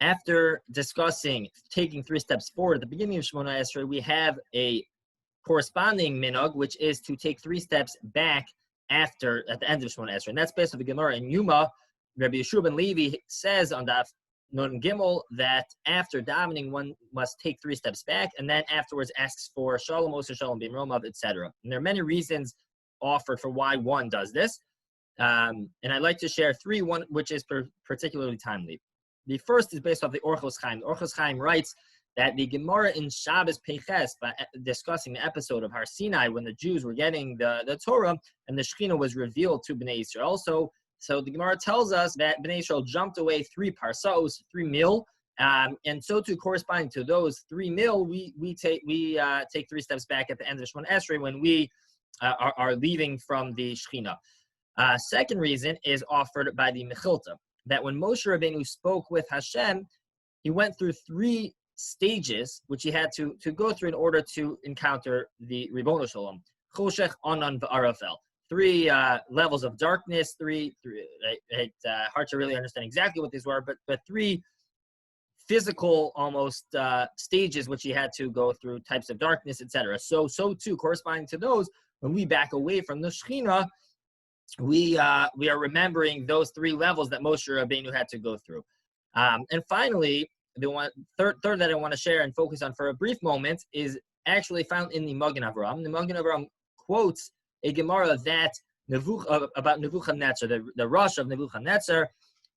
After discussing taking 3 steps forward at the beginning of Shemona Esrei, we have a corresponding minog, which is to take 3 steps back at the end of Shemona Esrei. And that's based on the Gemara in Yuma. Rabbi Yeshua ben Levi says on Daf Nun Gimel that after davening, one must take 3 steps back, and then afterwards asks for Shalom Oser Shalom Bim Romav, etc. And there are many reasons offered for why one does this. And I'd like to share 3, one which is particularly timely. The first is based off the Orchos Chaim. The Orchos Chaim writes that the Gemara in Shabbos Peiches, by discussing the episode of Har Sinai when the Jews were getting the Torah and the Shekhinah was revealed to Bnei Yisrael. So the Gemara tells us that Bnei Yisrael jumped away 3 parsos, 3 mil, and so too corresponding to those 3 mil, we take 3 steps back at the end of Shemona Esrei when we are leaving from the Shekhinah. Second reason is offered by the Mechilta, that when Moshe Rabbeinu spoke with Hashem, he went through 3 stages which he had to go through in order to encounter the Ribono Shalom. Choshech, Anan, V'Arafel. 3 levels of darkness, hard to really understand exactly what these were, but 3 physical almost stages which he had to go through, types of darkness, etc. So too, corresponding to those, when we back away from the Shekhinah, we are remembering those 3 levels that Moshe Rabbeinu had to go through. And finally, the third that I want to share and focus on for a brief moment is actually found in the Magen Avraham. The Magen Avraham quotes a Gemara that about Nebuchadnezzar, the rush of Nebuchadnezzar,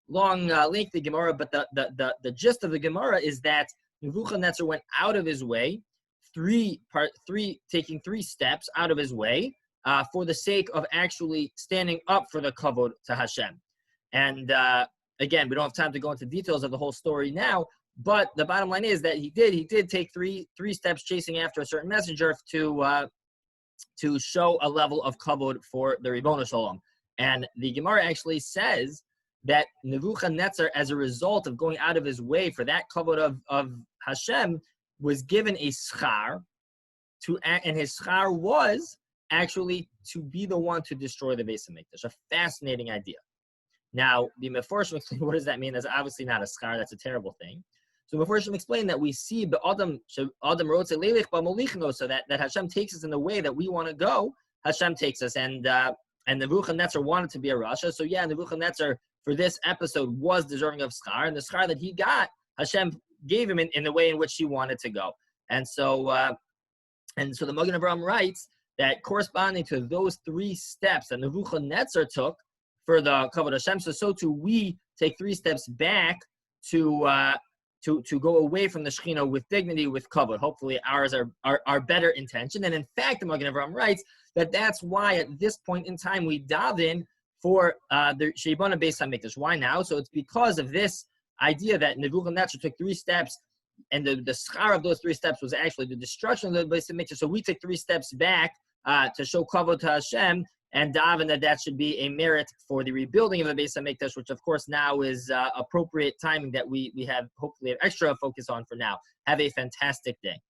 long, lengthy Gemara, but the gist of the Gemara is that Nebuchadnezzar went out of his way, taking 3 steps out of his way, for the sake of actually standing up for the kavod to Hashem. And again, we don't have time to go into details of the whole story now, but the bottom line is that he did take three steps chasing after a certain messenger to show a level of kavod for the Ribono Shalom. And the Gemara actually says that Nebuchadnezzar, as a result of going out of his way for that kavod of Hashem, was given a schar and his schar was actually to be the one to destroy the Beis HaMikdash. A fascinating idea. Now, the Meforshim explain, what does that mean? That's obviously not a schar. That's a terrible thing. So Meforshim explain that we see the Adam wrote so that Hashem takes us in the way that we want to go. Hashem takes us, and Nebuchadnezzar wanted to be a Rasha. So yeah, Nebuchadnezzar for this episode was deserving of schar, and the schar that he got, Hashem gave him in the way in which he wanted to go. And so the Magen Avraham writes that corresponding to those 3 steps that Nebuchadnezzar took for the kavod Hashem, so too we take 3 steps back to go away from the Shekhinah with dignity, with kavod. Hopefully ours are better intention. And in fact, the Magen Avraham writes that that's why at this point in time we daven for the Sheibana Beis HaMikdash. Why now? So it's because of this idea that Nebuchadnezzar took 3 steps, and the schar of those 3 steps was actually the destruction of the Beis HaMikdash. So we take 3 steps back to show kavod to Hashem, and daven that should be a merit for the rebuilding of the Beis HaMikdash, which of course now is appropriate timing that we have hopefully an extra focus on for now. Have a fantastic day.